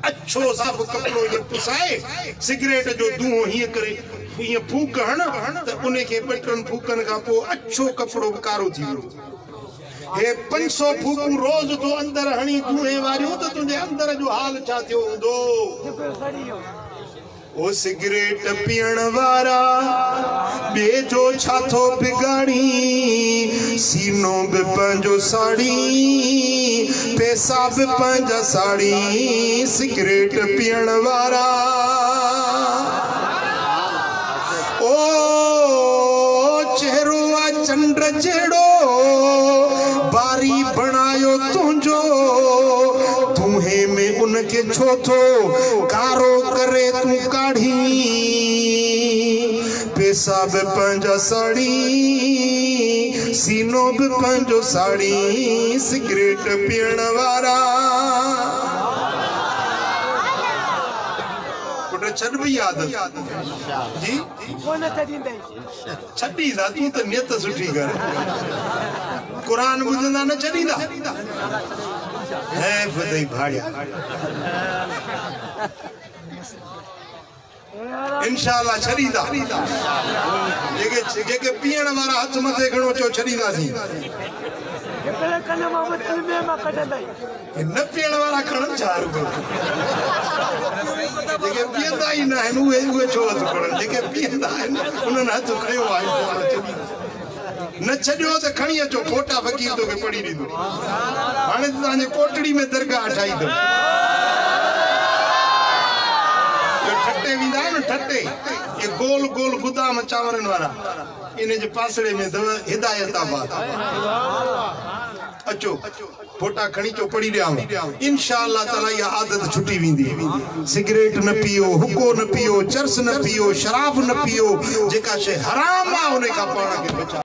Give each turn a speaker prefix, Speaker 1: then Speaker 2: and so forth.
Speaker 1: अच्छो साफ कपड़ो ये पुसाए सिगरेट जो धुओं हिय करे हिय फूक हण त उन्हें के बटन फूकन का पो अच्छो कपड़ो कारो थी वियो हे 500 फूकूं रोज तो अंदर हणी धुए वारियो तो तुझे अंदर जो हाल छा थियो हुंदो ओ सिगरेट पीण वारा बे जो छाथो बिगाड़ी सीनो बि पंहिंजो साड़ी पैसा बि पंहिंजा साड़ी सिगरेट पीण वारा ओ चेहरो आ चंड जेड़ो बारी बनायो तुझो तुहे में उनके छो थो कारो करे तू काढ़ी पैसा बि पंहिंजा साड़ी सीनो बि पंहिंजो साड़ी सिगरेट पीअण वारा पुट छॾ भई आदत जी छॾींदा तूं त नियत सुठी कर कुरान ॿुधंदा न छॾींदा है फतई भाड़िया इंशाअल्लाह छॾींदा जेके पीअण वारा हथ मथे खणो चो छॾींदासीं न पीअण वारा खणनि छा जेके पीअंदा ई न आहिनि उहे छो हथ खणनि जेके पीअंदा आहिनि उन्हनि हथ खयो आहे न छॾियो त खणी अचो फोटा फ़कीर तोखे पढ़ी ॾींदो हाणे तव्हांजे कोटड़ी में दरगाह ठाही अथव ठटे वेंदा आहिनि ठटे ये गोल गोल गुदाम चांवरनि वारा इन जे पासड़े में अथव हिदायताबाद अचो फोटा खणी चो पढ़ी ॾियांव इंशाअल्लाह ताला इहा आदत छुटी वेंदी सिगरेट न पियो हुको न पियो चर्स न पियो शराब न पियो जेका शइ हराम आहे उन खां पाण खे बचाओ